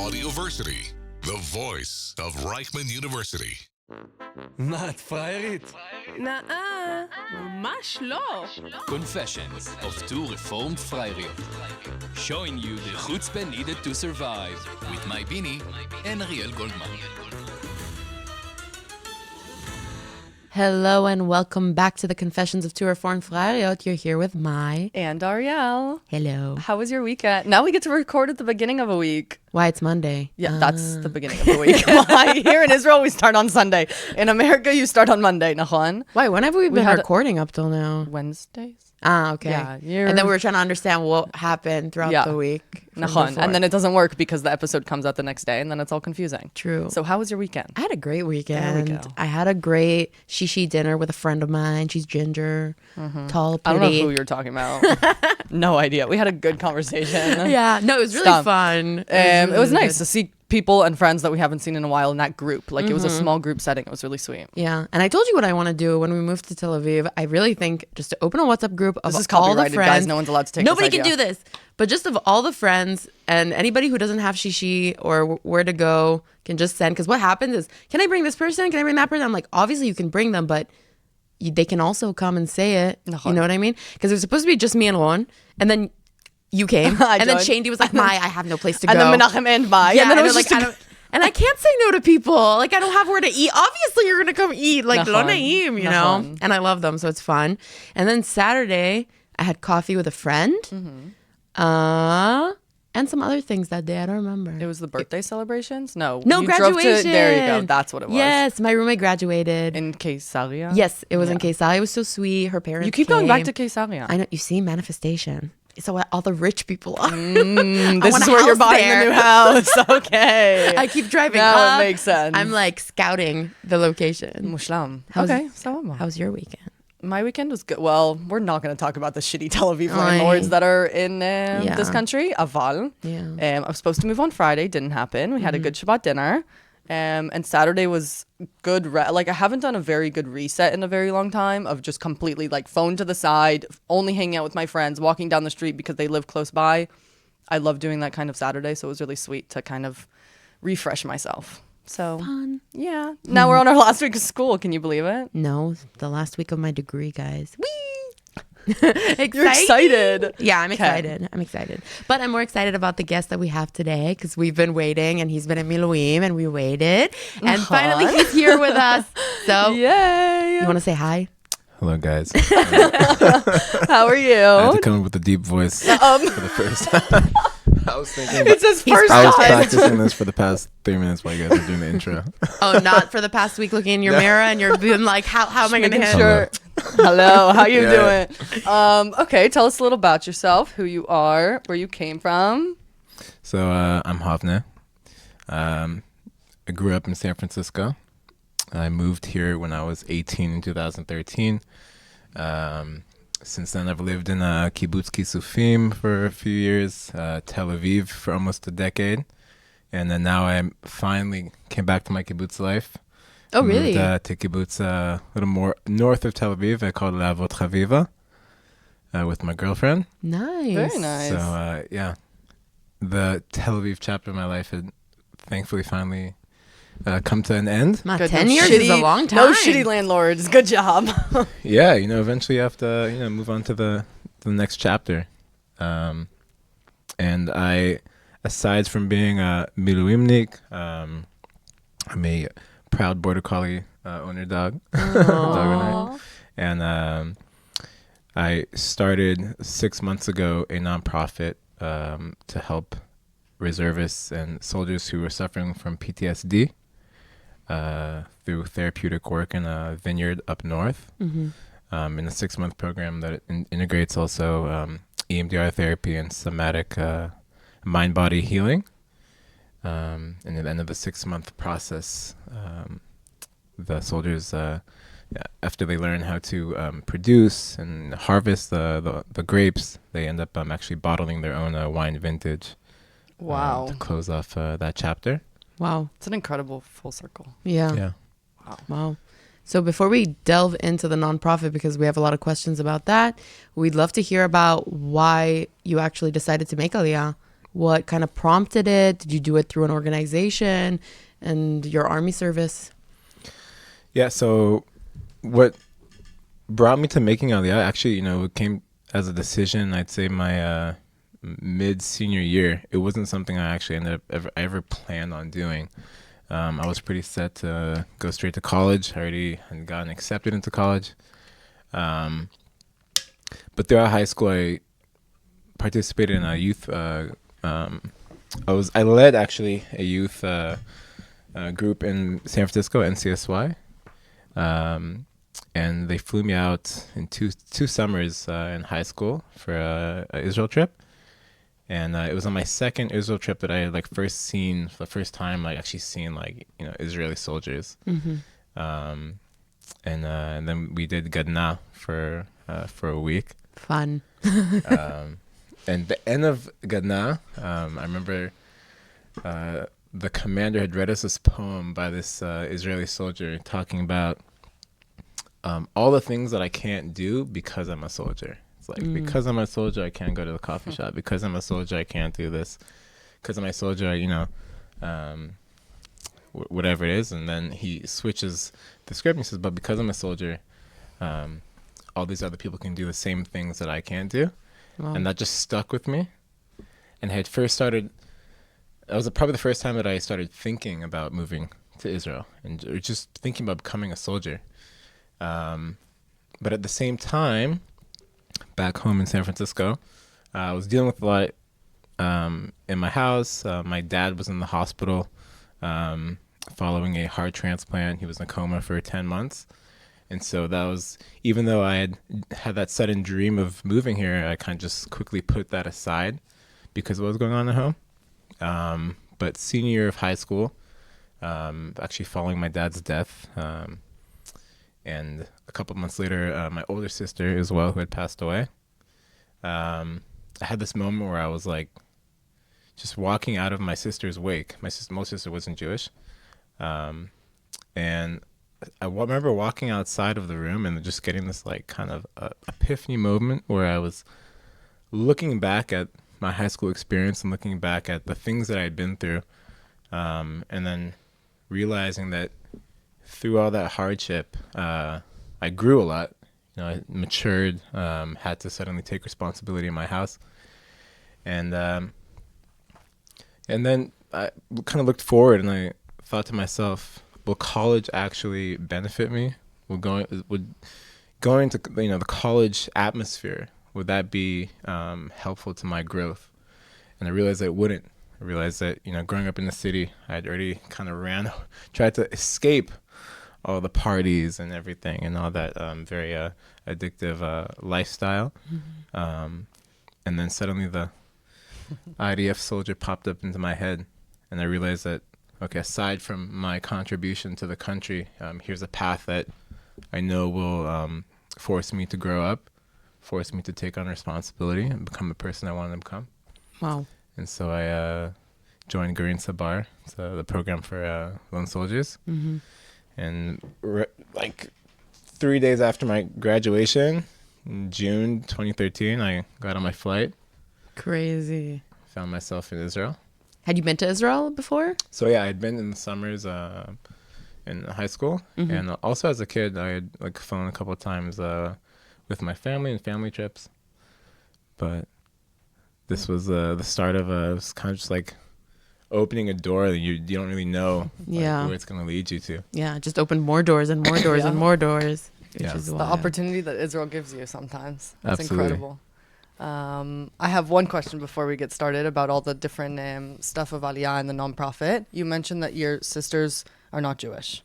Audioversity, the voice of Reichman University. מה, את פריירית? נאה, ממש לא. Confessions of two reformed Freiriots. Showing you the chutzpah needed to survive. With my Bini and Ariel Goldman. Hello and welcome back to the Confessions of Two Reformed Freiriots. You're here with Mai. And Ariel. Hello. How was your weekend? Now we get to record at the beginning of a week. Why, it's Monday. Yeah, that's the beginning of the week. Why? Here in Israel, we start on Sunday. In America, you start on Monday, nachon? Why, when have we been had- recording up till now? Wednesdays? Ah, okay. Yeah, and then we were trying to understand what happened throughout the week. Nachon. And then it doesn't work because the episode comes out the next day and then it's all confusing. True. So how was your weekend? I had a great weekend. There we go. I had a great shishi dinner with a friend of mine. She's ginger, tall, I pretty. don't know who you're talking about. No idea. We had a good conversation. Yeah, no, it was really Stop. fun. It was really nice good. to see people and friends that we haven't seen in a while in that group. Like it was a small group setting. It was really sweet. Yeah, and I told you what I want to do when we moved to Tel Aviv. I really think just to open a WhatsApp group of This is all the copyrighted, friends. guys. No one's allowed to take Nobody this can do this. But just of all the friends and anybody who doesn't have shishi or where to go can just send. Because what happens is, can I bring this person? Can I bring that person? I'm like, obviously you can bring them, but they can also come and say it. You know what I mean? Because it was supposed to be just me and Ron, and then you came, and then joined. Shandy was like, "Mai, I have no place to go." And then Menachem and Mai. Yeah, and then it was like, just I don't, and I can't say no to people. Like, I don't have where to eat. Obviously, you're gonna come eat. Like, lo naim, you know. Nachon. And I love them, so it's fun. And then Saturday, I had coffee with a friend. And some other things that day. I don't remember. It was the birthday celebrations? No. No, you graduation. Drove to, there you go. That's what it was. Yes, my roommate graduated. In Keisaria? Yes, it was in Keisaria. It was so sweet. Her parents You keep going back to came. Keisaria. I know. You see, manifestation. It's what all the rich people are. This want is a where you're house buying there. the new house. Okay. I keep driving Now up. it makes sense. I'm like scouting the location. Mushlam. How's- Okay. So How's your weekend? my weekend was good. Well, we're not going to talk about the shitty Tel Aviv Aye. landlords that are in this country. Aval. Yeah. I was supposed to move on Friday. Didn't happen. We had a good Shabbat dinner. And Saturday was good. Like I haven't done a very good reset in a very long time of just completely like phone to the side, only hanging out with my friends, walking down the street because they live close by. I love doing that kind of Saturday. So it was really sweet to kind of refresh myself. So Fun. yeah. Now we're on our last week of school. Can you believe it? No, the last week of my degree, guys. Whee! You're excited. Yeah, I'm excited. I'm excited. But I'm more excited about the guest that we have today because we've been waiting and he's been in miluim and we waited. And finally he's here with us. So Yay. you want to say hi? Hello, guys. How are you? I had to come up with a deep voice for the first time. I was thinking, It's his first I was time. practicing this for the past 3 minutes while you guys were doing the intro. Oh, not for the past week looking in your mirror and you're being like, how am I going to Making handle sure. Hello, how you Yeah. doing? Okay, tell us a little about yourself, who you are, where you came from. So I'm Havneh. I grew up in San Francisco. I moved here when I was 18 in 2013. Since then, I've lived in Kibbutz Kisufim for a few years, Tel Aviv for almost a decade. And then now I finally came back to my kibbutz life. Oh, really? Moved to kibbutz a little more north of Tel Aviv. I called it Avot Chaviva with my girlfriend. Nice. Very nice. So, yeah, the Tel Aviv chapter of my life had thankfully finally come to an end. Ma, Good. 10 No years is a long time. No shitty landlords. Good job. Yeah, eventually you have to, move on to the next chapter. And I, aside from being a miluimnik, I'm a proud border collie owner dog. Dog owner. And I started 6 months ago a nonprofit to help reservists and soldiers who were suffering from PTSD through therapeutic work in a vineyard up north. In a 6-month program that integrates also EMDR therapy and somatic mind-body healing. And at the end of the 6-month process, the soldiers, after they learn how to produce and harvest the grapes, they end up actually bottling their own wine vintage. Wow. To close off that chapter. Wow. It's an incredible full circle. Yeah. Wow. So before we delve into the nonprofit, because we have a lot of questions about that, we'd love to hear about why you actually decided to make Aliyah. What kind of prompted it? Did you do it through an organization and your army service? Yeah. So what brought me to making Aliyah actually, it came as a decision. I'd say my mid senior year. It wasn't something I actually ever planned on doing. I was pretty set to go straight to college. I already had gotten accepted into college. But throughout high school, I participated in a youth. I led actually a youth group in San Francisco, NCSY, and they flew me out in two summers in high school for a Israel trip. And it was on my second Israel trip that I had like for the first time actually seen Israeli soldiers. And then we did Gadna for a week. Fun. And the end of Gadna, I remember the commander had read us this poem by this Israeli soldier talking about all the things that I can't do because I'm a soldier. It's like, because I'm a soldier, I can't go to the coffee shop. Because I'm a soldier, I can't do this. Because I'm a soldier, whatever it is. And then he switches the script and he says, but because I'm a soldier, all these other people can do the same things that I can't do. Wow. And that just stuck with me. And I had that was probably the first time that I started thinking about moving to Israel and just thinking about becoming a soldier. But at the same time, back home in San Francisco, I was dealing with a lot in my house. My dad was in the hospital following a heart transplant. He was in a coma for 10 months. And so that was, even though I had that sudden dream of moving here, I kind of just quickly put that aside because of what was going on at home. But senior year of high school, actually following my dad's death, and a couple of months later, my older sister as well, who had passed away, I had this moment where I was like, just walking out of my sister's wake. My sister wasn't Jewish. And I remember walking outside of the room and just getting this like kind of epiphany moment where I was looking back at my high school experience and looking back at the things that I had been through, and then realizing that through all that hardship, I grew a lot. I matured, had to suddenly take responsibility in my house, and then I kind of looked forward and I thought to myself, will college actually benefit me? Would going to the college atmosphere, would that be helpful to my growth? And I realized that it wouldn't. I realized that growing up in the city, I'd already kind of tried to escape all the parties and everything and all that very addictive lifestyle. And then suddenly the IDF soldier popped up into my head, and I realized that, okay, aside from my contribution to the country, here's a path that I know will force me to grow up, force me to take on responsibility and become the person I wanted to become. Wow. And so I joined Garin Sabar, so the program for lone soldiers. And like 3 days after my graduation, in June 2013, I got on my flight. Crazy. Found myself in Israel. Had you been to Israel before? So yeah, I'd been in the summers in high school, and also as a kid, I had like flown a couple of times with my family and family trips. But this was the start of it was kind of just like opening a door that you don't really know where it's going to lead you to. Yeah, just open more doors and more doors and more doors. Which is The wild. opportunity that Israel gives you sometimes. That's Absolutely. incredible. I have one question before we get started about all the different stuff of Aliyah and the nonprofit. You mentioned that your sisters are not Jewish.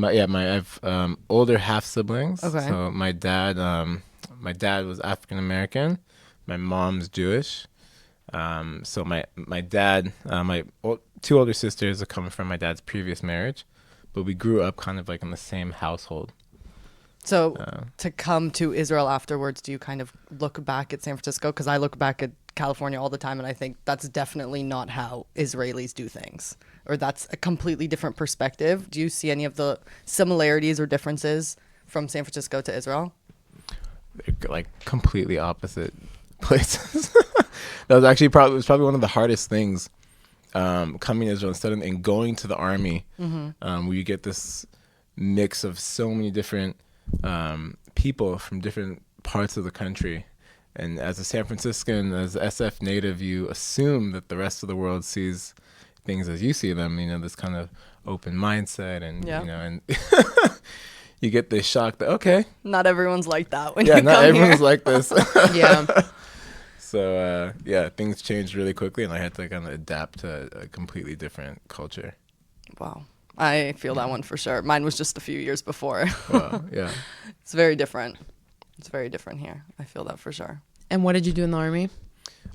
I have older half siblings. Okay. So my dad was African American. My mom's Jewish. So my dad, two older sisters are coming from my dad's previous marriage, but we grew up kind of like in the same household. So to come to Israel afterwards, do you kind of look back at San Francisco? Because I look back at California all the time, and I think that's definitely not how Israelis do things, or that's a completely different perspective. Do you see any of the similarities or differences from San Francisco to Israel? They're like completely opposite places. That was actually probably one of the hardest things, coming to Israel and going to the army, where you get this mix of so many different people from different parts of the country. And as a San Franciscan, as a SF native, you assume that the rest of the world sees things as you see them, this kind of open mindset, and and you get this shock that Not everyone's like that when not you come everyone's here. like this. Yeah. So things changed really quickly, and I had to kind of adapt to a completely different culture. Wow. I feel that one for sure. Mine was just a few years before. Wow, yeah. It's very different. It's very different here. I feel that for sure. And what did you do in the army?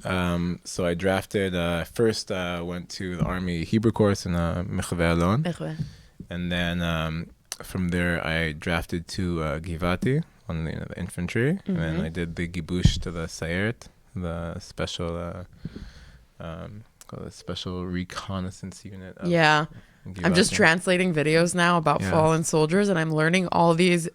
So I drafted, first went to the Army Hebrew course in Mechave Alon. And then from there I drafted to Givati on the infantry. And then I did the Gibush to the Sayeret, the special reconnaissance unit. Yeah. I'm just Givati. translating videos now about fallen soldiers, and I'm learning all these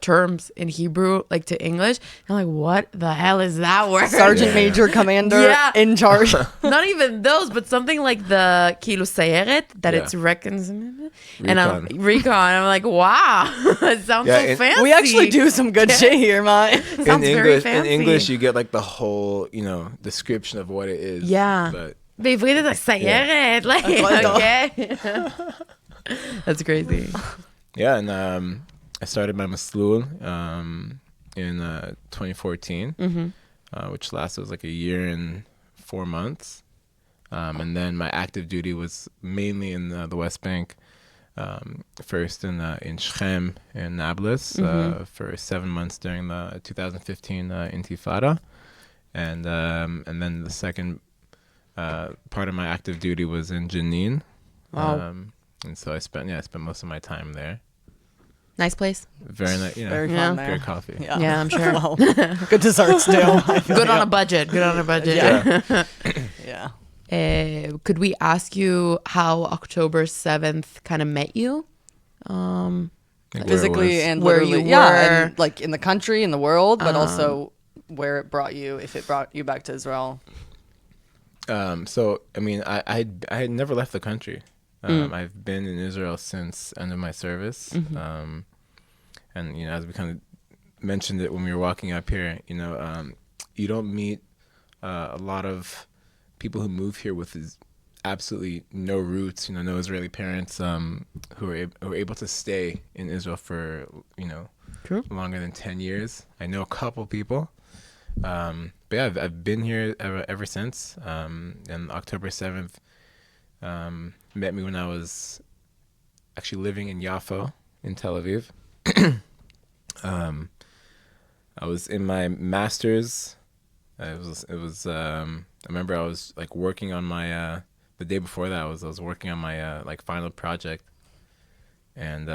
terms in Hebrew, like to English. I'm like, what the hell is that word? Sergeant Major Commander Yeah. in charge. Not even those, but something like the Kilo Sayeret, that Yeah. it's recon. And I'm Recon. recon. I'm like, wow, it sounds Yeah, so and- fancy. We actually do some good shit here, man. It sounds very fancy. In English, you get like the whole, description of what it is. Yeah. But בעברית it's like Sayeret. Like, okay. That's crazy. yeah, and I started my maslul in 2014, which lasted like a year and 4 months. And then my active duty was mainly in the West Bank, first in Shechem and Nablus for 7 months during the 2015 Intifada. And then the second part of my active duty was in Jenin. Wow. And so I spent most of my time there. Nice place. Very nice, Very Yeah. fun there. great coffee. Yeah, I'm sure. Wow. Good desserts too. I feel Good on yeah. a budget. Good on a budget. Yeah. Yeah. Could we ask you how October 7th kind of met you? Like where it Physically was. and Where literally. you Yeah, were. and like in the country, in the world, but also where it brought you, if it brought you back to Israel. So I mean, I had never left the country. I've been in Israel since end of my service. And as we kind of mentioned it when we were walking up here, you don't meet a lot of people who move here with absolutely no roots, no Israeli parents, who are able to stay in Israel for True. longer than 10 years. I know a couple people. But yeah, I've been here ever since. And October 7th met me when I was actually living in Yaffo in Tel Aviv. I was in my master's. I remember I was like working on my the day before that I was working on my like final project, and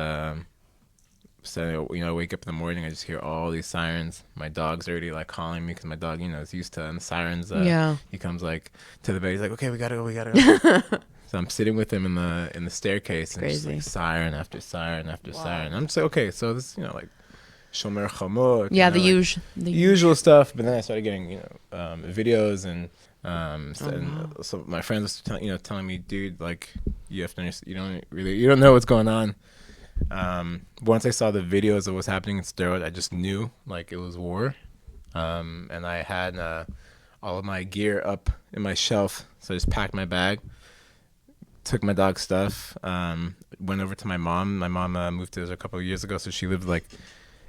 so I wake up in the morning, I just hear all these sirens. My dog's already like calling me because my dog is used to the sirens. Yeah. He comes like to the bed. He's like, okay, we gotta go. So I'm sitting with him in the staircase, and it's just crazy. like siren after siren after siren. I'm just like, okay, so this like Shomer Chamot. Yeah, the like, usual. usual stuff. But then I started getting videos and so my friends was telling me, dude, like you have to understand, you don't know what's going on. Once I saw the videos of what's happening in Sderot, I just knew like it was war. And I had all of my gear up in my shelf, so I just packed my bag, took my dog's stuff, went over to my mom. My mom moved to Israel a couple of years ago, so she lived like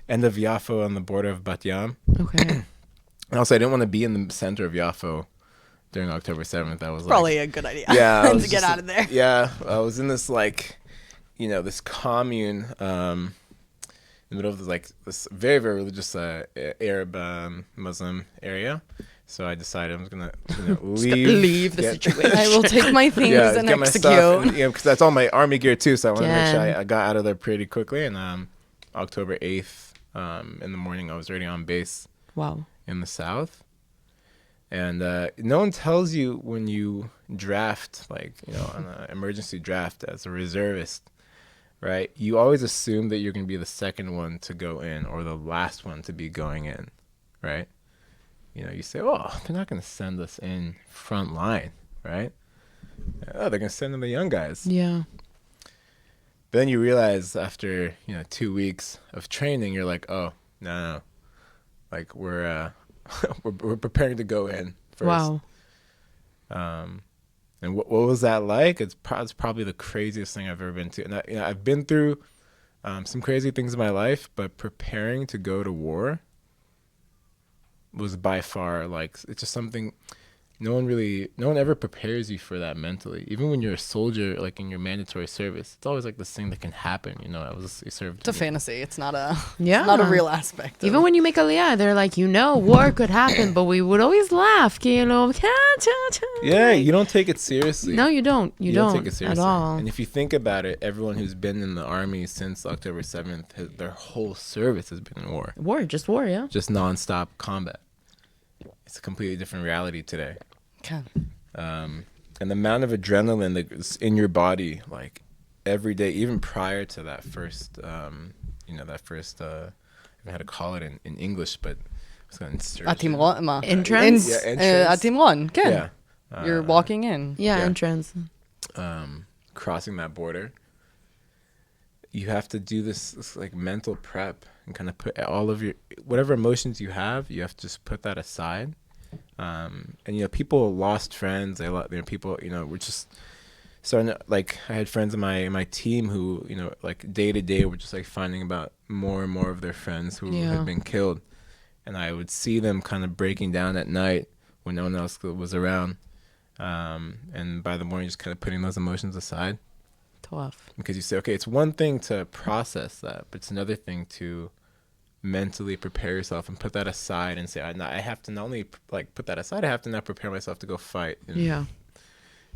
end of Yaffo on the border of Bat Yam. Okay. And also, I didn't want to be in the center of Yaffo during October 7th. That was Probably a good idea. yeah, I was to get just, out of there. Yeah, I was in this like, this commune in the middle of this very, very religious Arab Muslim area. So I decided I was gonna leave the situation. I will take my things and get my execute. stuff, because that's all my army gear too. So I wanted to make sure Yeah. I got out of there pretty quickly. And October 8th in the morning, I was already on base Wow. in the south. And no one tells you when you draft, on an emergency draft as a reservist, right? You always assume that you're going to be the second one to go in or the last one to be going in, right? you say, oh, they're not going to send us in front line, right? Oh, they're going to send in the young guys. Yeah. Then you realize after 2 weeks of training, you're like, oh no, like we're we're preparing to go in first. Wow. And what was that like? It's probably the craziest thing I've ever been to. And I've been through some crazy things in my life, but preparing to go to war was by far like, it's just something no one ever prepares you for that mentally. Even when you're a soldier, like in your mandatory service, it's always like this thing that can happen. You served. It's a fantasy. It's not a Yeah. it's not a real aspect. Even when you make aliyah, they're like, war could happen, but we would always laugh. Yeah, you don't take it seriously. No, you don't. You don't take it seriously at all. And if you think about it, everyone who's been in the army since October 7th, their whole service has been in war. War, yeah. Just nonstop combat. It's a completely different reality today. Okay. And the amount of adrenaline that's in your body, like every day, even prior to that first, I haven't had to call it in English, but it's got Entrance? Entrance. Yeah. You're walking in. Yeah, entrance. Crossing that border. You have to do this like mental prep and kind of put all of your whatever emotions you have to just put that aside. And people lost friends. People were just starting to, like, I had friends in my team who like day to day were just like finding about more and more of their friends who had been killed, and I would see them kind of breaking down at night when no one else was around, and by the morning just kind of putting those emotions aside. Tough. Because you say, okay, it's one thing to process that, but it's another thing to mentally prepare yourself and put that aside and say, I have to not only like put that aside, I have to now prepare myself to go fight. And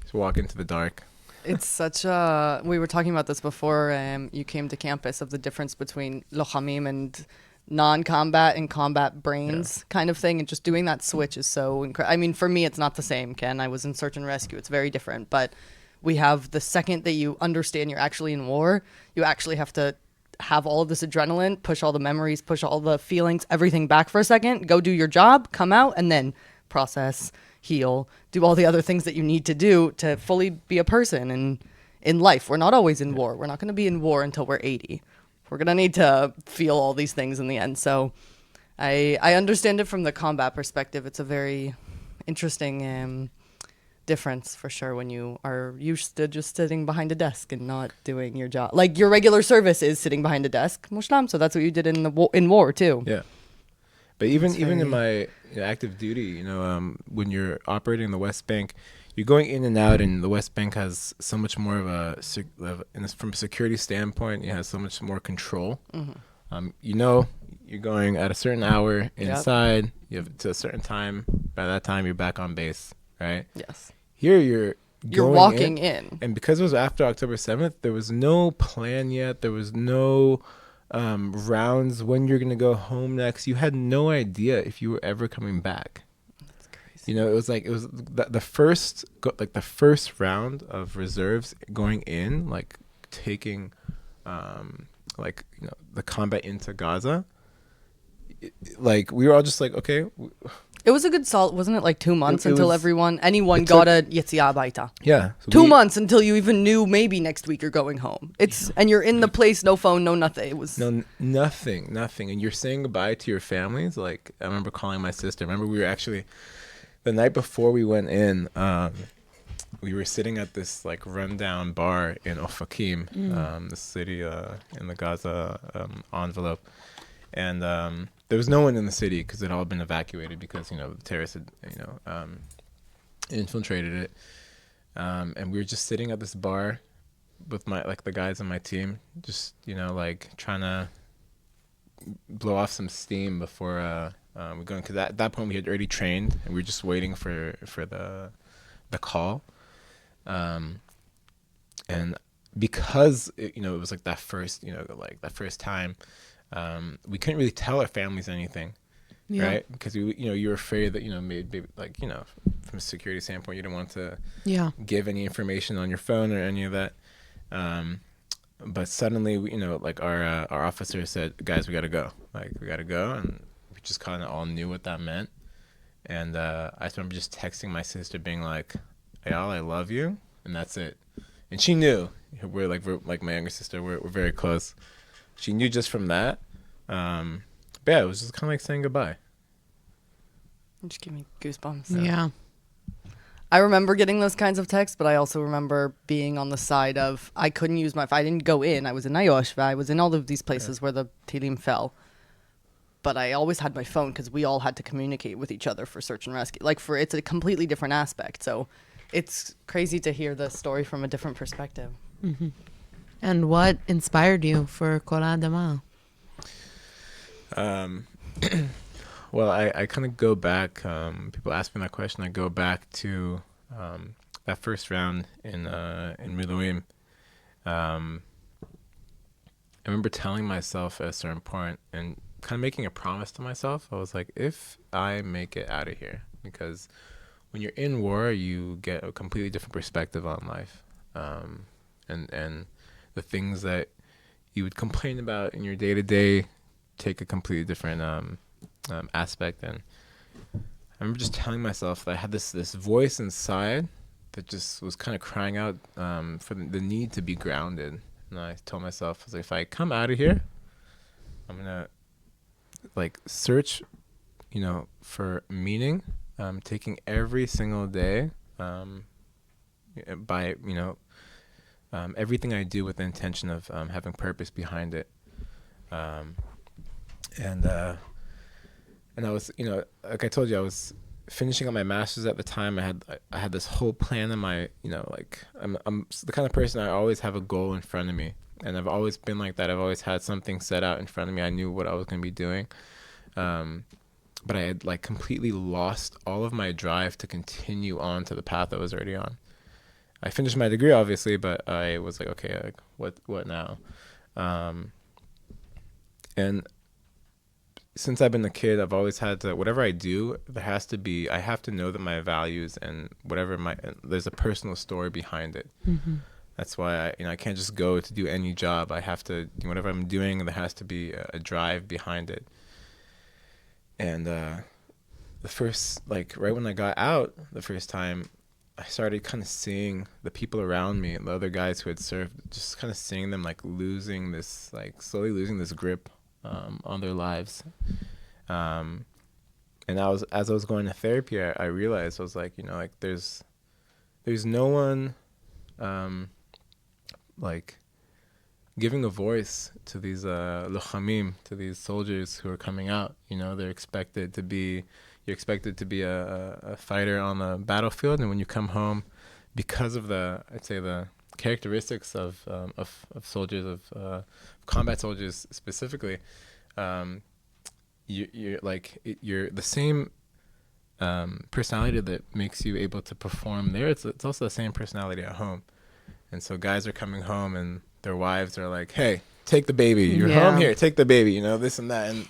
just walk into the dark. It's such a, we were talking about this before you came to campus, of the difference between lochamim and non-combat and combat brains kind of thing, and just doing that switch is so incredible. I mean, for me, it's not the same, Ken. I was in search and rescue. It's very different, but we have the second that you understand you're actually in war, you actually have to have all of this adrenaline, push all the memories, push all the feelings, everything back for a second, go do your job, come out, and then process, heal, do all the other things that you need to do to fully be a person. And in life, we're not always in war. We're not going to be in war until we're 80. We're going to need to feel all these things in the end. So I understand it from the combat perspective. It's a very interesting difference for sure when you are used to just sitting behind a desk and not doing your job. Like your regular service is sitting behind a desk, mushlam. So that's what you did in war too. Yeah. But even in my active duty, when you're operating in the West Bank, you're going in and out, and the West Bank has so much more of from a security standpoint, it has so much more control. Mm-hmm. You're going at a certain hour inside. You have to a certain time. By that time, you're back on base, right? Yes. Here you're walking in. And because it was after October 7th, there was no plan yet. There was no rounds when you're going to go home next. You had no idea if you were ever coming back. That's crazy. It was the first round of reserves going in, like taking the combat into Gaza. We were all just like, okay. It was a good salt, wasn't it? Like 2 months until anyone got a Yetzia Baita. Yeah. So 2 months until you even knew maybe next week you're going home. And you're in the place, no phone, no nothing. It was nothing. And you're saying goodbye to your families. Like, I remember calling my sister. Remember, we were actually, the night before we went in, we were sitting at this like rundown bar in Ofakim, the city in the Gaza envelope. And there was no one in the city because it had all been evacuated because the terrorists had infiltrated it. And we were just sitting at this bar with the guys on my team, just trying to blow off some steam before we go in, because at that point we had already trained and we were just waiting for the call. And because it was like that first that first time. We couldn't really tell our families anything, right? Because you were afraid that maybe from a security standpoint you didn't want to give any information on your phone or any of that. But suddenly our officer said, "Guys, we gotta go. We gotta go," and we just kind of all knew what that meant. And I just remember just texting my sister, being like, "Ayala, I love you," and that's it. And she knew. We're like my younger sister. We're very close. She knew just from that. But yeah, it was just kind of like saying goodbye. Just give me goosebumps. Yeah. I remember getting those kinds of texts, but I also remember being on the side of I couldn't use my. I didn't go in. I was in Nayoshva. I was in all of these places where the Tilim fell. But I always had my phone because we all had to communicate with each other for search and rescue. It's a completely different aspect. So it's crazy to hear the story from a different perspective. Mm-hmm. And what inspired you for Kol HaAdama? Well, I kind of go back. People ask me that question. I go back to that first round in miluim. I remember telling myself at a certain point and kind of making a promise to myself. I was like, if I make it out of here, because when you're in war, you get a completely different perspective on life, and the things that you would complain about in your day to day take a completely different aspect. And I remember just telling myself that I had this voice inside that just was kind of crying out for the need to be grounded. And I told myself, I was like, if I come out of here, I'm gonna search, for meaning, taking every single day, by everything I do with the intention of having purpose behind it. And I was, like I told you, I was finishing up my master's at the time. I had this whole plan in my, I'm the kind of person, I always have a goal in front of me, and I've always been like that. I've always had something set out in front of me. I knew what I was going to be doing, but I had completely lost all of my drive to continue on to the path I was already on. I finished my degree, obviously, but I was like, okay, what now? And since I've been a kid, I've always had to, whatever I do, I have to know that my values and there's a personal story behind it. Mm-hmm. That's why I can't just go to do any job. I have to, whatever I'm doing, there has to be a drive behind it. And the first, right when I got out the first time, I started kind of seeing the people around me and the other guys who had served, just kind of seeing them slowly losing this grip on their lives. And as I was going to therapy, I realized, I was like, there's no one giving a voice to these lochamim, to these soldiers who are coming out. You're expected to be a fighter on the battlefield, and when you come home, because of the characteristics of soldiers, of combat soldiers specifically, you're the same personality that makes you able to perform there. It's also the same personality at home. And so guys are coming home and their wives are like, hey, take the baby, you're home, here, take the baby, this and that. And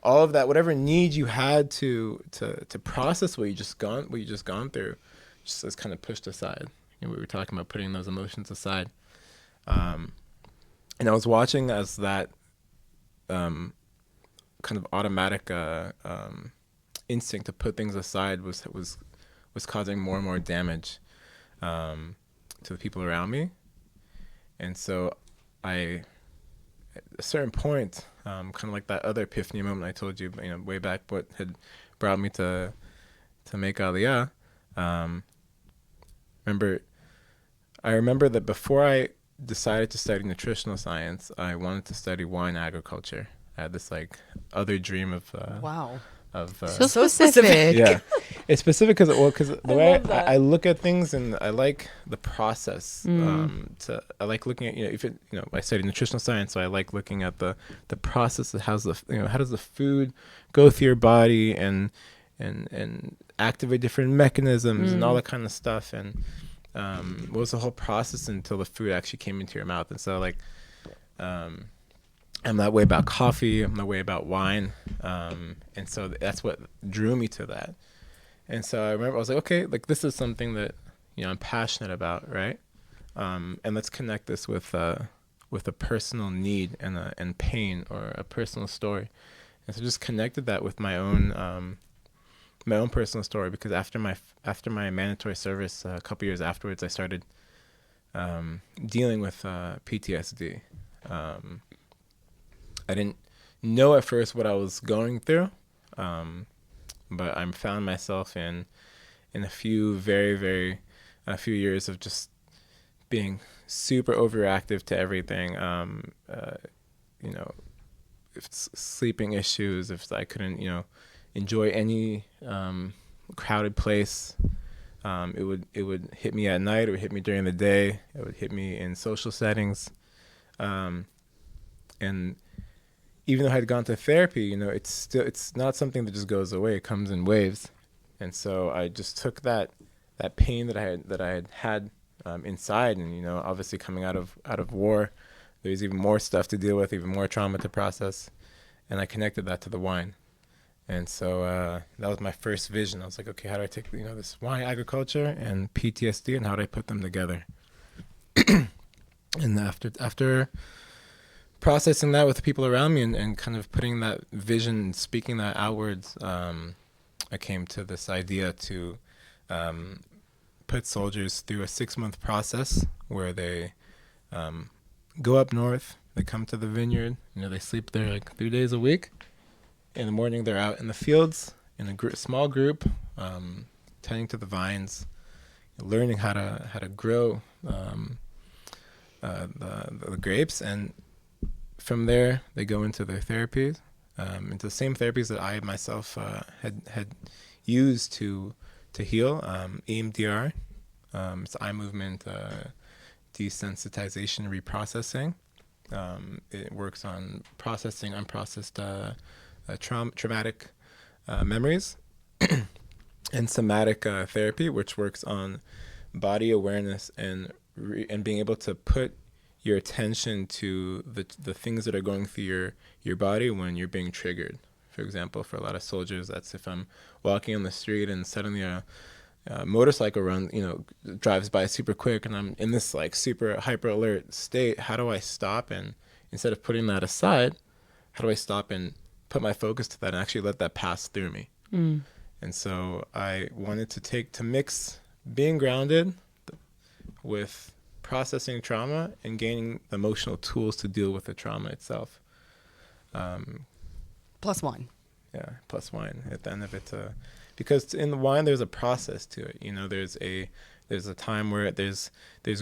all of that, whatever need you had to process what you just gone through, just is kind of pushed aside. We were talking about putting those emotions aside. And I was watching as that kind of automatic instinct to put things aside was causing more and more damage to the people around me. And so at a certain point, kind of like that other epiphany moment I told you, way back, what had brought me to make Aliyah. I remember that before I decided to study nutritional science, I wanted to study wine agriculture. I had this other dream of Wow. So specific. Yeah, it's specific because the way I look at things, and I like the process. I like looking at I study nutritional science, so I like looking at the process of how does the food go through your body and activate different mechanisms and all that kind of stuff. And what was the whole process until the food actually came into your mouth? And so I'm that way about coffee. I'm that way about wine. And so that's what drew me to that. And so I remember I was like, okay, this is something that, I'm passionate about. Right. And let's connect this with a personal need and pain, or a personal story. And so just connected that with my own my own personal story, because after my mandatory service, a couple years afterwards, I started dealing with PTSD. I didn't know at first what I was going through, but I found myself in a few a few years of just being super overreactive to everything. You know, if it's sleeping issues, if I couldn't, enjoy any crowded place. It would hit me at night. It would hit me during the day. It would hit me in social settings. And even though I had gone to therapy, it's not something that just goes away. It comes in waves. And so I just took that pain that I had inside, and obviously coming out of war, there's even more stuff to deal with, even more trauma to process, and I connected that to the wine. And so that was my first vision. I was like, okay, how do I take this wine agriculture and PTSD, and how do I put them together? And after processing that with the people around me and kind of putting that vision, speaking that outwards, I came to this idea to put soldiers through a 6-month process where they go up north, they come to the vineyard, they sleep there like 3 days a week. In the morning, they're out in the fields in a small group, tending to the vines, learning how to grow the grapes, and from there they go into their therapies, into the same therapies that I myself had used to heal. EMDR, it's eye movement desensitization reprocessing. It works on processing unprocessed traumatic memories, and somatic therapy, which works on body awareness and being able to put your attention to the things that are going through your body when you're being triggered. For example, for a lot of soldiers, that's if I'm walking on the street and suddenly a motorcycle drives by super quick, and I'm in this like super hyper alert state. How do I stop, and instead of putting that aside, how do I stop and put my focus to that and actually let that pass through me? And so I wanted to mix being grounded with processing trauma and gaining emotional tools to deal with the trauma itself. Plus wine. Yeah, plus wine at the end of it. Because in the wine, there's a process to it. There's a time where there's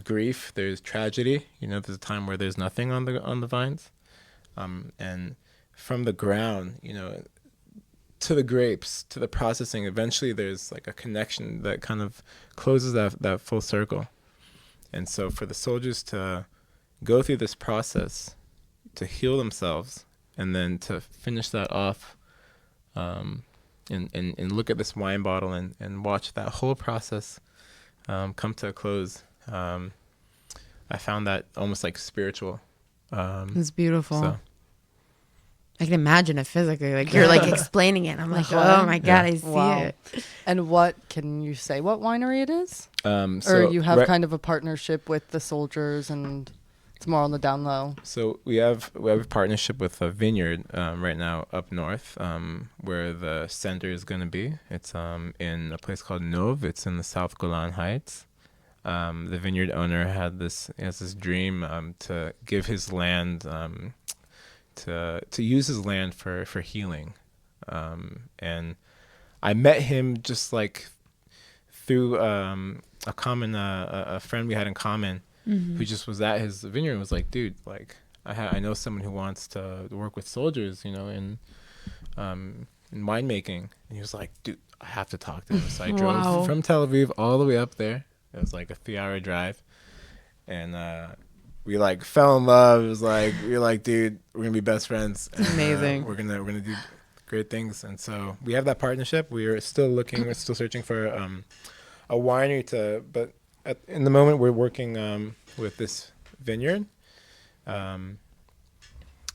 grief, there's tragedy. There's a time where there's nothing on the vines, and from the ground, to the grapes, to the processing, eventually there's like a connection that kind of closes that full circle. And so for the soldiers to go through this process, to heal themselves, and then to finish that off, and look at this wine bottle and watch that whole process come to a close, I found that almost like spiritual. It's beautiful. So. I can imagine it physically. Like you're like explaining it. I'm like, oh my God, I see it. And can you say what winery it is? So or you have kind of a partnership with the soldiers and it's more on the down low? So we have a partnership with a vineyard right now up north, where the center is going to be. It's in a place called Nov. It's in the South Golan Heights. The vineyard owner has this dream to give his land, to use his land for healing. And I met him just like through a common a friend we had in common, who just was at his vineyard and was like, dude, like I know someone who wants to work with soldiers, in winemaking. And he was like, dude, I have to talk to him. So I drove from Tel Aviv all the way up there. It was like a 3-hour drive, and we like fell in love. It was like we were like, dude, we're gonna be best friends. And, amazing. We're gonna do great things, and so we have that partnership. We're still searching for a winery but in the moment we're working with this vineyard, and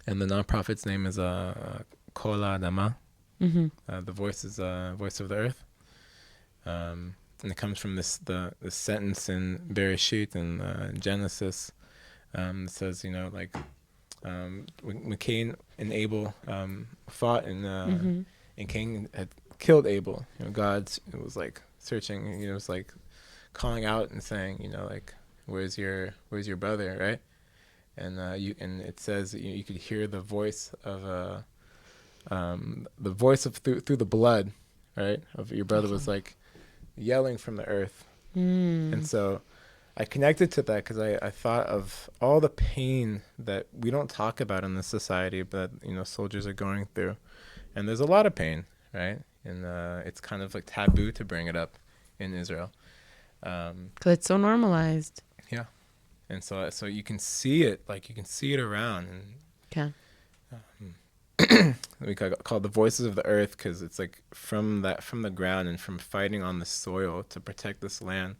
the nonprofit's name is Kol HaAdama. The voice is voice of the earth. And it comes from the sentence in Bereshit in Genesis. It says, when Cain and Abel fought, and Cain had killed Abel. You know, God was like searching. You know, it was like calling out and saying, you know, like, where's your brother, right? And and it says that you could hear the voice of through the blood, right, of your brother was like yelling from the earth. And so I connected to that because I thought of all the pain that we don't talk about in this society, but, you know, soldiers are going through. And there's a lot of pain, right? And it's kind of like taboo to bring it up in Israel. Because it's so normalized. Yeah. And so you can see it, like you can see it around. And we call it the voices of the earth because it's like from the ground and from fighting on the soil to protect this land.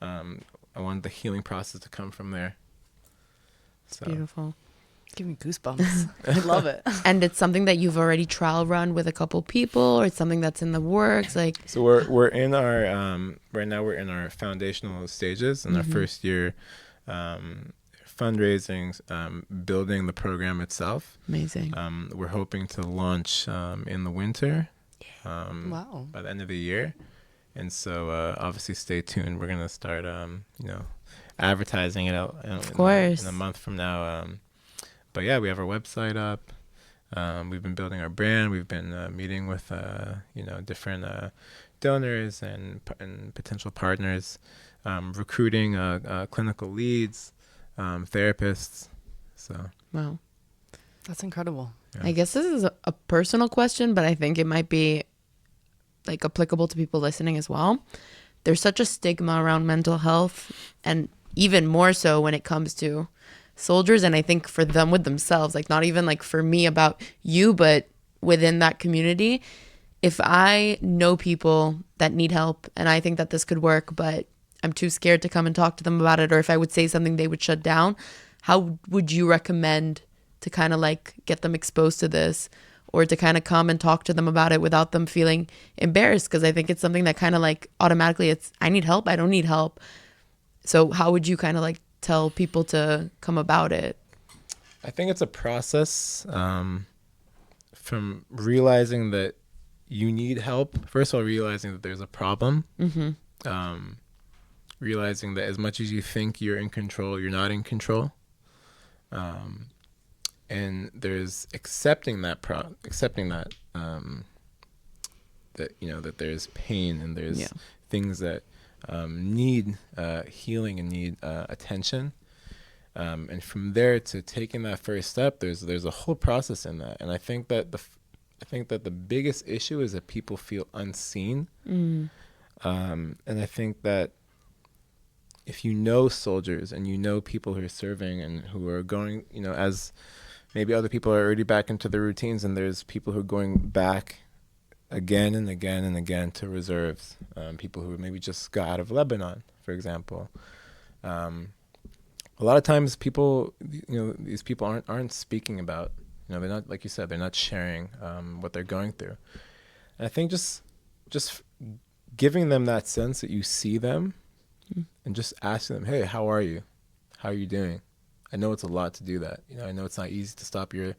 I want the healing process to come from there. So. Beautiful. Give me goosebumps. I love it. And it's something that you've already trial run with a couple people, or it's something that's in the works. Like, so we're in our right now we're in our foundational stages in our first year, fundraising, building the program itself. Amazing. We're hoping to launch in the winter. Wow. By the end of the year. And so obviously stay tuned. We're gonna start advertising it out in a month from now. But yeah, we have our website up. We've been building our brand. We've been meeting with different donors and potential partners, recruiting clinical leads, therapists. So Wow. That's incredible. Yeah. I guess this is a personal question, but I think it might be like applicable to people listening as well. There's such a stigma around mental health, and even more so when it comes to soldiers, and I think for them with themselves, like not even like for me about you, but within that community. If I know people that need help and I think that this could work, but I'm too scared to come and talk to them about it, or if I would say something they would shut down, how would you recommend to kind of like get them exposed to this, or to kind of come and talk to them about it without them feeling embarrassed? Because I think it's something that kind of like automatically it's, I need help, I don't need help. So how would you kind of like tell people to come about it? I think it's a process from realizing that you need help. First of all, realizing that there's a problem. Realizing that as much as you think you're in control, you're not in control. And there's accepting that that you know that there's pain and there's things that need healing and need attention, and from there to taking that first step, there's a whole process in that. And I think that the biggest issue is that people feel unseen, and I think that if you know soldiers and you know people who are serving and who are going, you know, as maybe other people are already back into their routines, and there's people who are going back again and again and again to reserves, people who maybe just got out of Lebanon, for example. A lot of times people, you know, these people aren't speaking about, you know, they're not, like you said, they're not sharing what they're going through. And I think just giving them that sense that you see them and just asking them, hey, how are you? How are you doing? I know it's a lot to do that. You know, I know it's not easy to stop your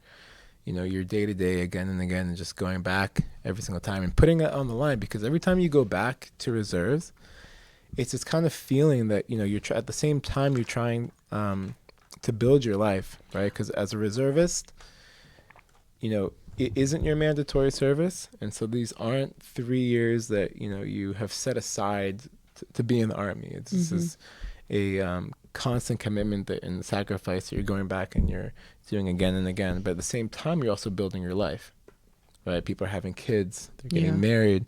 day-to-day again and again and just going back every single time and putting it on the line, because every time you go back to reserves, it's this kind of feeling that, you know, you're at the same time you're trying to build your life, right? Because as a reservist, you know, it isn't your mandatory service, and so these aren't 3 years that, you know, you have set aside to be in the army. This is a constant commitment and sacrifice that you're going back and you're doing again and again. But at the same time, you're also building your life, right? People are having kids, they're getting married,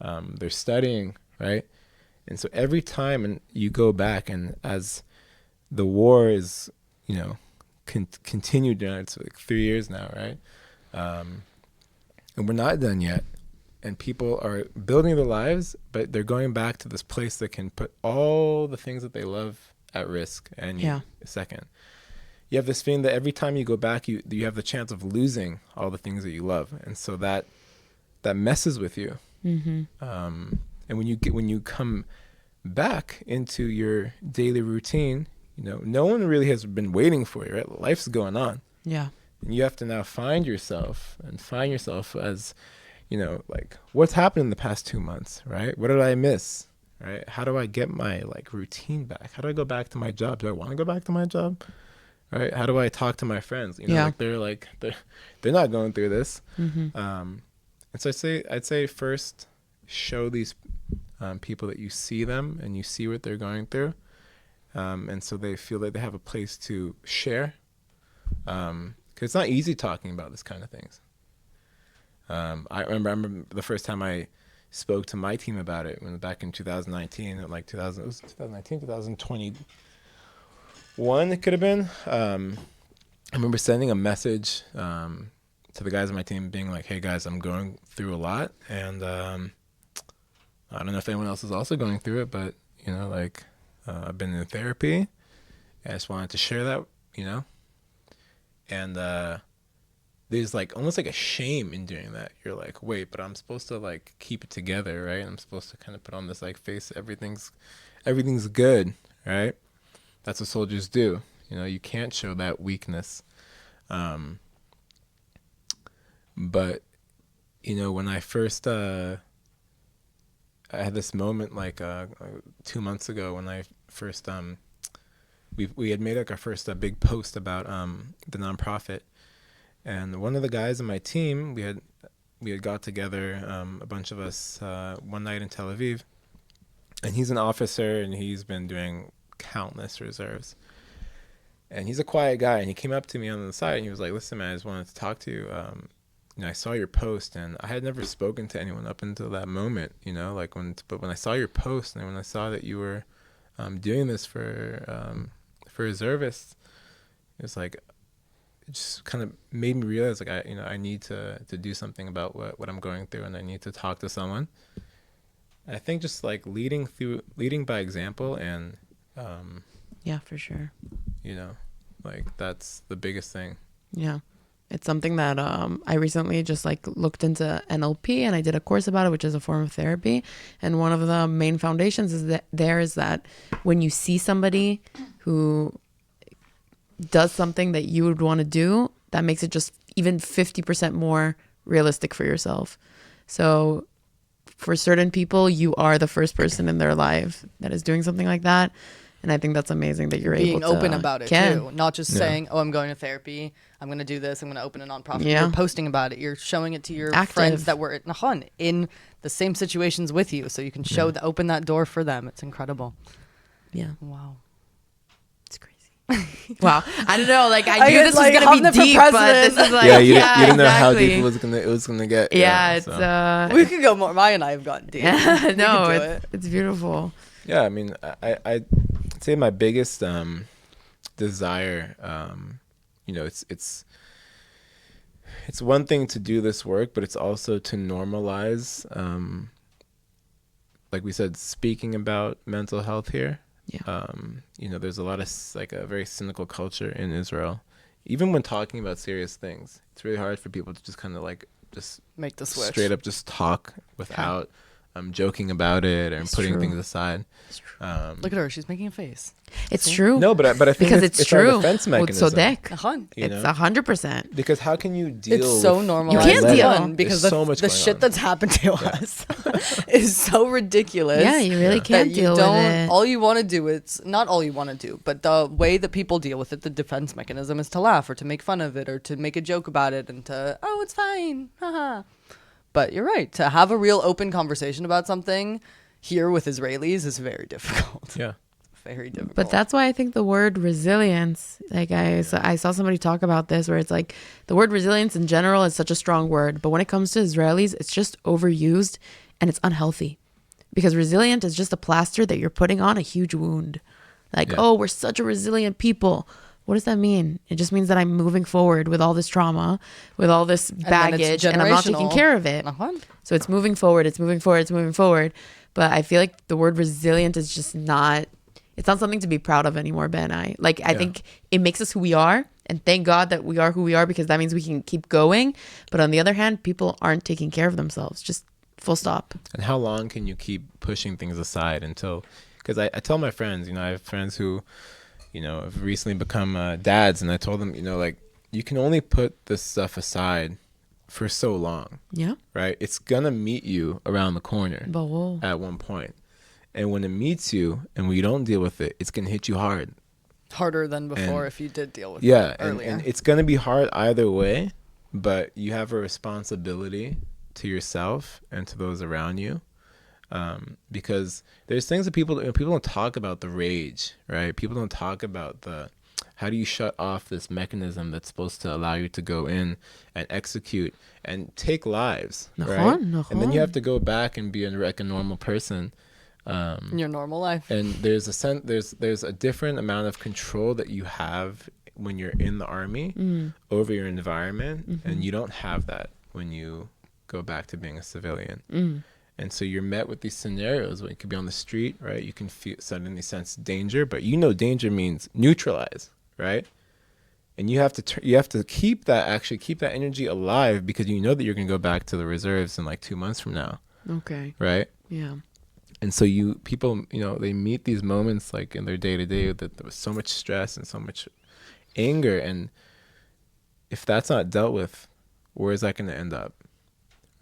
they're studying, right? And so every time and you go back, and as the war is, you know, continued now, it's like 3 years now, right? And we're not done yet. And people are building their lives, but they're going back to this place that can put all the things that they love at risk. And a second, you have this feeling that every time you go back, you have the chance of losing all the things that you love, and so that messes with you. And when you come back into your daily routine, you know, no one really has been waiting for you, right? Life's going on. Yeah. And you have to now find yourself as, like what's happened in the past 2 months, right? What did I miss, right? How do I get my like routine back? How do I go back to my job? Do I want to go back to my job? Right? How do I talk to my friends? Like they're not going through this. And so I'd say first show these people that you see them and you see what they're going through, and so they feel that they have a place to share. Because it's not easy talking about this kind of things. I remember the first time I spoke to my team about it when back in 2019, like 2019, 2021, it could have been. I remember sending a message to the guys on my team being like, hey guys, I'm going through a lot, and I don't know if anyone else is also going through it, but I've been in therapy. I just wanted to share that, and there's like almost like a shame in doing that. You're like, wait, but I'm supposed to like keep it together, right? I'm supposed to kind of put on this like face, everything's good, right? That's what soldiers do. You can't show that weakness. But when I first I had this moment like 2 months ago when I first we had made like our first big post about the nonprofit. And one of the guys on my team, we had got together, a bunch of us, one night in Tel Aviv, and he's an officer and he's been doing countless reserves. And he's a quiet guy, and he came up to me on the side and he was like, "Listen, man, I just wanted to talk to you. I saw your post, and I had never spoken to anyone up until that moment, but when I saw your post and when I saw that you were doing this for reservists, it was like." It just kind of made me realize like I need to do something about what I'm going through, and I need to talk to someone. And I think just like leading by example, and Yeah, for sure. like that's the biggest thing. Yeah. It's something that I recently just like looked into NLP, and I did a course about it, which is a form of therapy. And one of the main foundations is that when you see somebody who does something that you would want to do, that makes it just even 50% more realistic for yourself. So for certain people, you are the first person in their life that is doing something like that. And I think that's amazing that you're able to being open about it too, not just saying, "Oh, I'm going to therapy. I'm going to do this. I'm going to open a nonprofit." Yeah. You're posting about it. You're showing it to your Active. friends that were in the same situations with you, so you can open that door for them. It's incredible. Yeah. Wow. It's crazy. Wow. I don't know. Like I knew this was gonna Havneh be for deep, but president. this is like you didn't know how exactly. deep it was gonna get. Yeah, it's so. We could go more. Maya and I have gotten deep. no, it's beautiful. Yeah, I mean, I'd say my biggest desire, it's one thing to do this work, but it's also to normalize, like we said, speaking about mental health here. Yeah. There's a lot of like a very cynical culture in Israel. Even when talking about serious things, it's really hard for people to just kind of like just Make the switch. straight up just talk without joking about it or putting true. things aside. Look at her. She's making a face. It's true. No, but I think because it's true. our defense mechanism. Nachon. You know? It's 100%. Because how can you deal? It's so with normalized. You can't deal. Because There's so much the going shit on. that's happened to us is so ridiculous. Yeah, you really can't that deal with it. All you want to do, it's not all you want to do, but the way that people deal with it, the defense mechanism is to laugh or to make fun of it or to make a joke about it and to, oh, it's fine. Haha. But you're right. To have a real open conversation about something here with Israelis is very difficult. Yeah. Very difficult. But that's why I think the word resilience, like I saw somebody talk about this where it's like the word resilience in general is such a strong word. But when it comes to Israelis, it's just overused and it's unhealthy because resilient is just a plaster that you're putting on a huge wound. Like, oh, we're such a resilient people. What does that mean? It just means that I'm moving forward with all this trauma, with all this baggage, and I'm not taking care of it. So it's moving forward, it's moving forward, it's moving forward. But I feel like the word resilient is just not, it's not something to be proud of anymore, Ben. I think it makes us who we are. And thank God that we are who we are because that means we can keep going. But on the other hand, people aren't taking care of themselves. Just full stop. And how long can you keep pushing things aside until, because I tell my friends, I have friends who, have recently become dads, and I told them, like, you can only put this stuff aside for so long, Yeah. right? It's gonna meet you around the corner But whoa. at one point. And when it meets you and when you don't deal with it, it's gonna hit you hard. Harder than before And- if you did deal with Yeah, it and, earlier. and it's gonna be hard either way, but you have a responsibility to yourself and to those around you, because there's things that people don't talk about, the rage, right? People don't talk about the how do you shut off this mechanism that's supposed to allow you to go in and execute and take lives, right? And then you have to go back and be like a normal person. In your normal life. And there's a different amount of control that you have when you're in the army over your environment, and you don't have that when you go back to being a civilian. And so you're met with these scenarios where you could be on the street, right? You can suddenly sense danger, but danger means neutralize, right? And you have to keep that energy alive, because you know that you're going to go back to the reserves in like 2 months from now, Okay. right? Yeah. And so people, they meet these moments like in their day-to-day that there was so much stress and so much anger. And if that's not dealt with, where is that going to end up?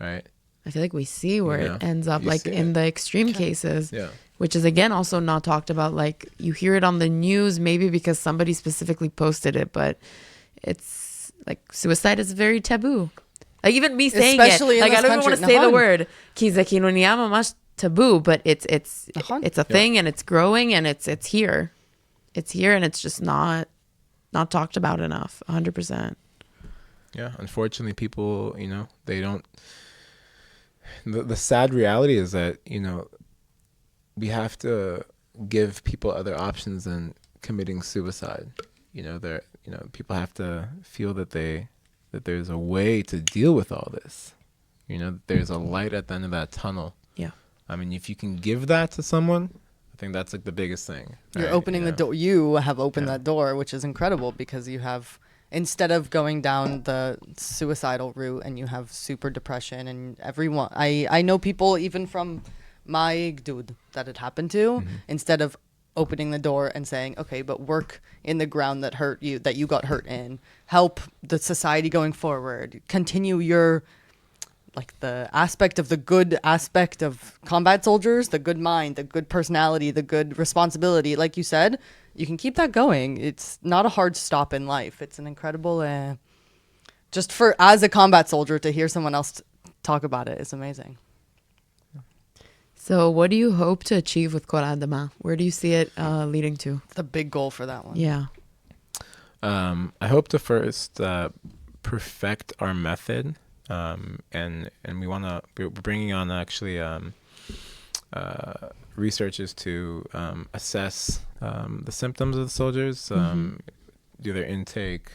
Right? I feel like we see where Yeah. it ends up, You like see in it. the extreme cases, Yeah. which is again also not talked about. Like you hear it on the news, maybe because somebody specifically posted it, but it's like suicide is very taboo. Like even me saying Especially it, in like I this don't even want to country. say the Nahan. word mamash taboo, but it's Nahan. a thing, and it's growing, and it's here, and it's just not talked about enough. 100%. Yeah. Unfortunately, people, they don't. The sad reality is that, we have to give people other options than committing suicide. People have to feel that there's a way to deal with all this. There's a light at the end of that tunnel. Yeah. I mean, if you can give that to someone, I think that's like the biggest thing. You're right? opening the door. You have opened Yeah. that door, which is incredible, because you have, instead of going down the suicidal route and you have super depression and everyone, I know people even from my dude that it happened to, instead of opening the door and saying, okay, but work in the ground that you got hurt in, help the society going forward, continue your, like the aspect of the good aspect of combat soldiers, the good mind, the good personality, the good responsibility. Like you said, you can keep that going. It's not a hard stop in life. It's an incredible, just for, as a combat soldier, to hear someone else talk about it is amazing. So what do you hope to achieve with Kol HaAdama? Where do you see it leading to? The big goal for that one. Yeah. I hope to first perfect our method, and we're bringing on actually researchers to assess the symptoms of the soldiers, do their intake,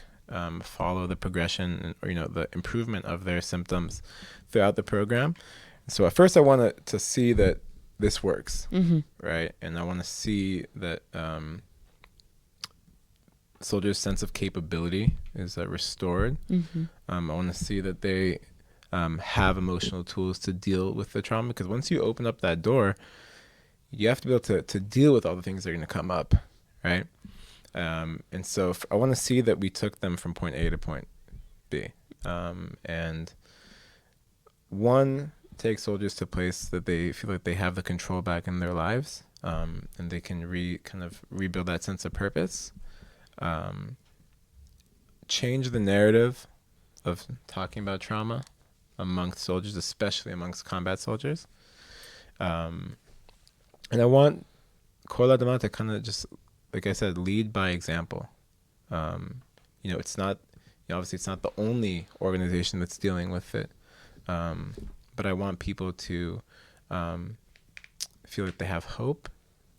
follow the progression, or the improvement of their symptoms throughout the program. So at first I want to see that this works, right? And I want to see that soldiers' sense of capability is restored. I want to see that they have emotional tools to deal with the trauma, because once you open up that door, you have to be able to deal with all the things that are going to come up, right? And so I want to see that we took them from point A to point B. And one, take soldiers to a place that they feel like they have the control back in their lives, and they can rebuild that sense of purpose. Change the narrative of talking about trauma amongst soldiers, especially amongst combat soldiers. And I want Kol HaAdama to kind of just, like I said, lead by example. It's not, obviously it's not the only organization that's dealing with it. But I want people to feel like they have hope.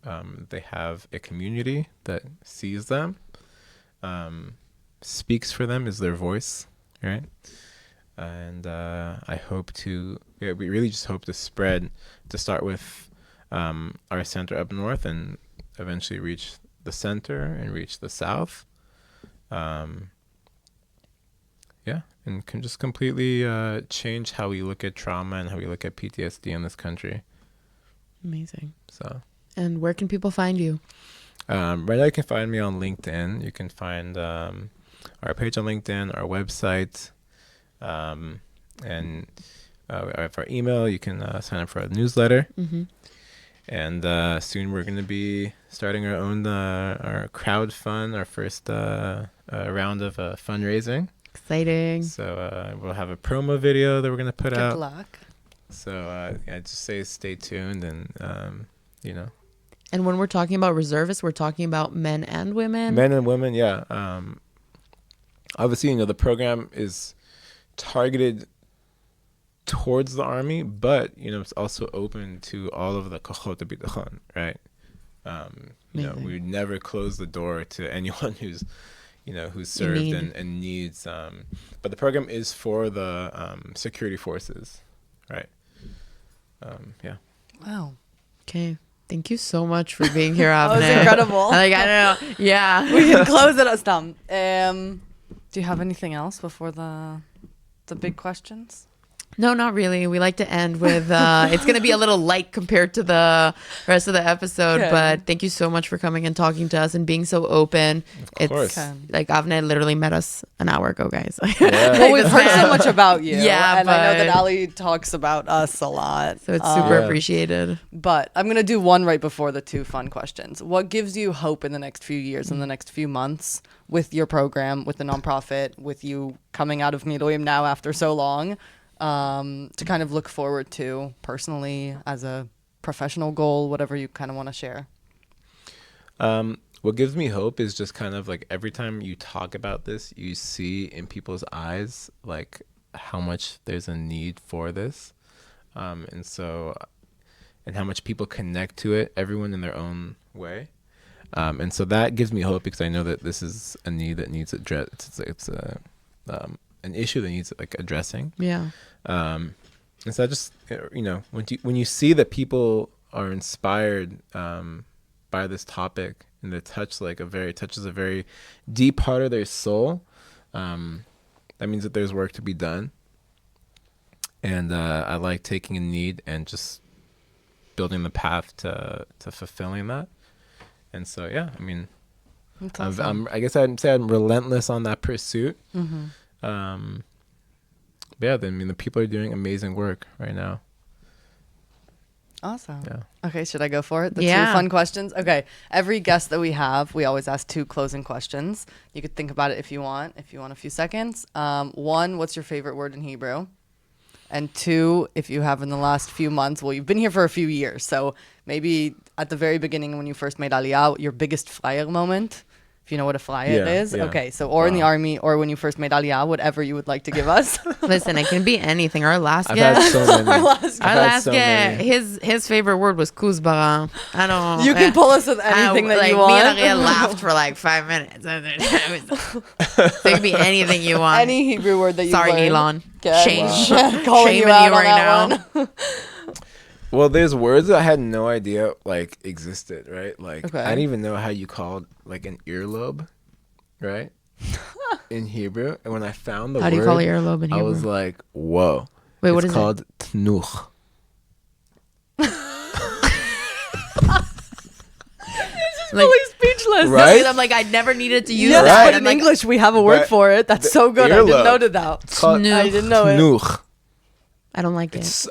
They have a community that sees them, speaks for them, is their voice, right? And we really just hope to spread, to start with our center up north and eventually reach the center and reach the south. And can just completely change how we look at trauma and how we look at PTSD in this country. Amazing. So. And where can people find you? Right now you can find me on LinkedIn. You can find our page on LinkedIn, our website. And we have our email. You can sign up for a newsletter. And soon we're going to be starting our own our crowdfund, our first round of fundraising. Exciting. So we'll have a promo video that we're going to put out. Good luck. So I just say stay tuned, and And when we're talking about reservists, we're talking about men and women. men and women. Yeah. Obviously, the program is targeted towards the army, but it's also open to all of the Kol HaAdama, right? We never close the door to anyone who's served and needs. But the program is for the security forces, right? Yeah. Wow. Okay. Thank you so much for being here, That Havneh. was incredible. I don't know. Yeah. We can close it us down. Do you have anything else before the big questions? No, not really. We like to end with it's going to be a little light compared to the rest of the episode, Okay. but thank you so much for coming and talking to us and being so open. Of course. Okay. Like Havneh literally met us an hour ago, guys. Well, we've heard so much about you. Yeah, and I know that but- Ali talks about us a lot. So it's super Yeah. appreciated. But I'm going to do one right before the two fun questions. What gives you hope in the next few years, in the next few months with your program, with the nonprofit, with you coming out of Miluim now after so long, to kind of look forward to personally as a professional goal, whatever you kind of want to share? What gives me hope is just kind of like every time you talk about this, you see in people's eyes like how much there's a need for this, and how much people connect to it, everyone in their own way, and so that gives me hope because I know that this is a need that needs address. It's an issue that needs like addressing. Yeah. And so I just when you see that people are inspired by this topic and that touches a very deep part of their soul, that means that there's work to be done. And I like taking a need and just building the path to fulfilling that. And so yeah, I mean, That's awesome. I guess I'd say I'm relentless on that pursuit. But yeah, the people are doing amazing work right now. Awesome. Yeah. Okay, should I go for it? The Yeah. two fun questions? Okay. Every guest that we have, we always ask two closing questions. You could think about it if you want a few seconds. One, what's your favorite word in Hebrew? And two, if you have in the last few months, well, you've been here for a few years, so maybe at the very beginning when you first made Aliyah, your biggest flyer moment, if you know what a flyer Yeah, is. yeah. Okay, so or in the army or when you first made Aliyah, whatever you would like to give us. Listen, it can be anything. Our last I've had guest, so many. last our I've had last so guest, many. his favorite word was kuzbara. I don't. You can pull us with anything that like, you want. Me and Ariel laughed for like 5 minutes. So it could be anything you want. Any Hebrew word that you Sorry, learned. Elon. Okay. Shame. Calling Shaming you out you on right that now. one. Well, there's words that I had no idea like existed, right? Like Okay. I didn't even know how you called like an earlobe, right? In Hebrew. And when I found the How word, do you call your earlobe in I Hebrew? was like, whoa. Wait, what it's is it? called tnuch. Like, Fully speechless. Right? because I'm like, I never needed to use Yes, that. but I'm in like, English we have a word But for it. That's the so good. I didn't earlobe. know that. It's called Tnuch. I didn't know it. tnuch. I don't like it. It's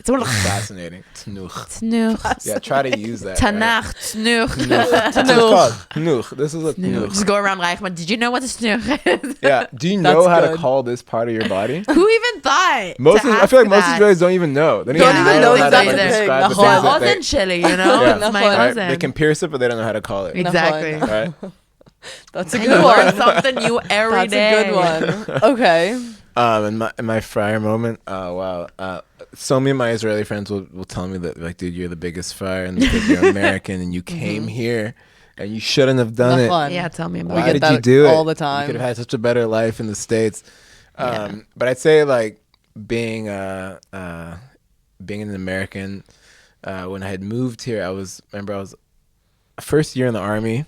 It's all fascinating. Tnuch. Tnuch. Yeah, try to use that. Tanakh. Tnuch. Right? It's called tnuch. This is a Tnuch. tnuch. Just go around Reichman. Did you know what a tnuch is? Yeah. Do you know how good. to call this part of your body? Who even thought? Most to I ask feel like most that? Israelis don't even know. They Don't even know how to, exactly. describe the Nachon. things My that they- Ozen chili, you know? Yeah. It's my Nachon. Right? Ozen. They can pierce it, but they don't know how to call it. Exactly. Nachon. Right? That's a You good learn one. something new every That's day. a good one. Okay. In my fryer moment, wow. So many of my Israeli friends will tell me that, like, dude, you're the biggest fryer, and because you're American and you came here and you shouldn't have done it. Nachon. Yeah, tell me about Why get did that you do it? all the time. You could have had such a better life in the States. Yeah. But I'd say like being an American, when I had moved here, I was first year in the army,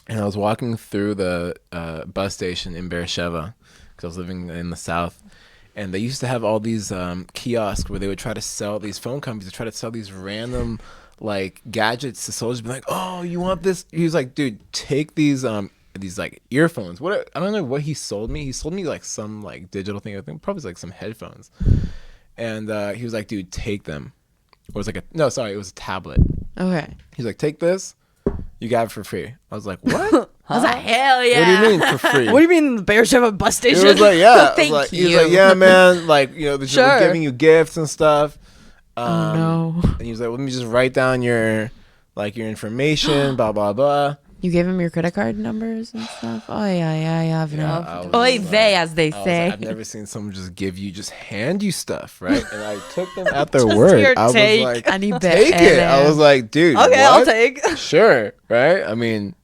and I was walking through the bus station in Beersheba because I was living in the South. And they used to have all these kiosks where they would try to sell, these phone companies would try to sell these random like gadgets to soldiers. Be like, oh, you want this? He was like, dude, take these these like earphones. I don't know what he sold me. He sold me like some like digital thing. I think probably like some headphones. And he was like, dude, take them. It was like it was a tablet. Okay. He's like, take this. You got it for free. I was like, what? I was like, hell yeah. What do you mean for free? What do you mean the Bears have a bus station? It was like, yeah. Thank like, you. He's like, yeah, man. Like, we're Sure. giving you gifts and stuff. Oh no. And he was like, let me just write down your information, blah, blah, blah. You gave him your credit card numbers and stuff? Oh, yeah. I was Oy like- vey, as they I was say. like, I've never seen someone just hand you stuff, right? And I took them at their word. your I was take. like, And he take it. I was like, dude, Okay, I'll what? take. Sure, right? I mean,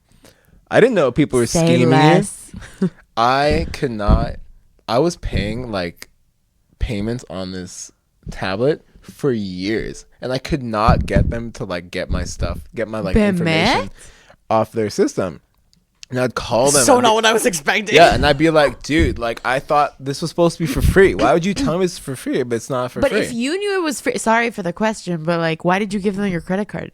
I didn't know people were Say scheming less. you. I could not. I was paying like payments on this tablet for years, and I could not get them to like get my stuff, get my like information off their system. And I'd call them. So not what I was expecting. Yeah, and I'd be like, dude, like I thought this was supposed to be for free. Why would you tell me it's for free, but it's not for But free? if you knew it was free, sorry for the question, but like, why did you give them your credit card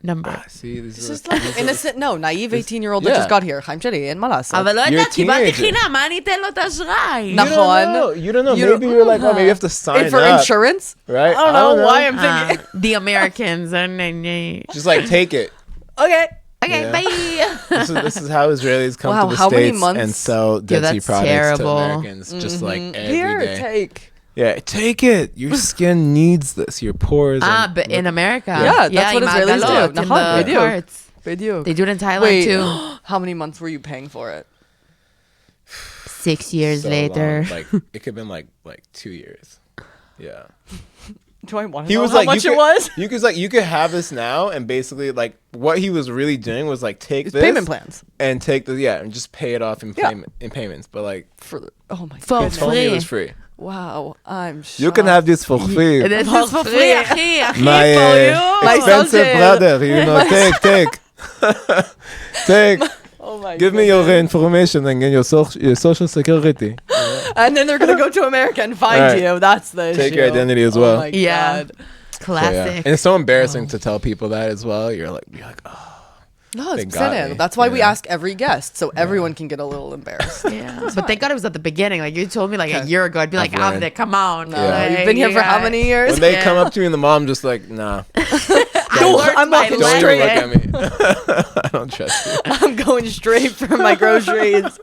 number? See, This is like innocent, naive 18-year-old that yeah. just got here. חיים שלי, אין מה לעשות. אבל לא You're a יודעת, קיבלתי teenager. חינם, מה אני אתן לו את האשראי? נכון. You don't know. You Maybe don't- you're like, oh, maybe you have to sign For up, insurance? right? I don't know why I'm thinking. The Americans. Just like take it. Okay. Okay, Yeah. bye. This is how Israelis come Wow, to the how many States months? and sell Dead Sea that's products terrible. to Americans just like every Here, day. take. Yeah, take it. Your skin needs this. Your pores. But in America. Yeah, that's what עם Israelis do. העגלות, in נכון, the בדיוק. carts. בדיוק. They do it in Thailand Wait, too. how many months were you paying for it? 6 years so later. long. Like it could have been like 2 years. Yeah. Do I want to He know was how like, much you it could, was? you could have this now, and basically like what he was really doing was like take It's this payment plans. and take the and just pay it off in Yeah. payments. But like Oh my For goodness. told me it free. was free. Wow, I'm shocked. You can have this for free. This is for free, אחי, אחי, My for you. My expensive sausage. brother, you know, take. Oh my Give me your information and get your social security. And then they're going to go to America and find Right. you. That's the issue. Take your identity as well. Oh my Yeah. God. So, yeah. Classic. And it's so embarrassing to tell people that as well. You're like, oh. No, They it's got upsetting. me. That's why we Yeah. ask every guest, so everyone can get a little embarrassed. Yeah. But thank God it was at the beginning. Like you told me like a Okay. year ago, I'd be like, I've learned. Avne, come on. No, Yeah. you've been here for how many years? When they Yeah. come up to me and the mom just like, nah, I'm walking don't even straight. look at me. I don't trust you. I'm going straight for my groceries.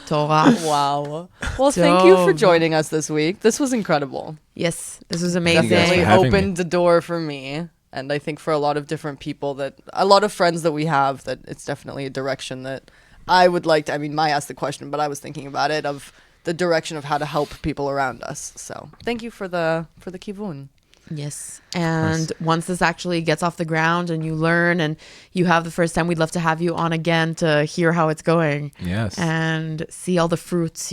Torah. Wow. Well, thank you for Dove. joining us this week. This was incredible. Yes, this was you guys Definitely for amazing. having opened the door for me. And I think for a lot of different people a lot of friends that we have, that it's definitely a direction that I would like to, I mean, Maya asked the question, but I was thinking about it, of the direction of how to help people around us. So thank you for the kivun. Yes. And once this actually gets off the ground and you learn and you have the first time, we'd love to have you on again to hear how it's going Yes. and see all the fruits,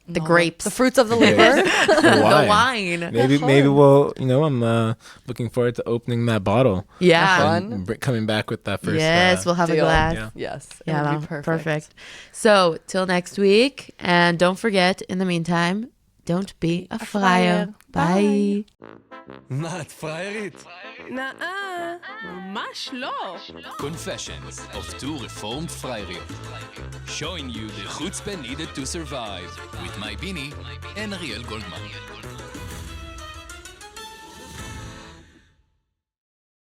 the grapes, The fruits of the labor. the wine. Maybe we'll, I'm looking forward to opening that bottle. Yeah. Fun. And coming back with that first. Yes, we'll have a Deal. glass. Yeah. Yes. It Yeah, would be perfect. perfect. So, till next week. And don't forget, in the meantime, don't be a fryer. Bye. מה, את פריירית? נאה, ממש לא. Confessions of two reformed frייריות. Showing you the chutzpah needed to survive with my Bini and Ariel Goldman.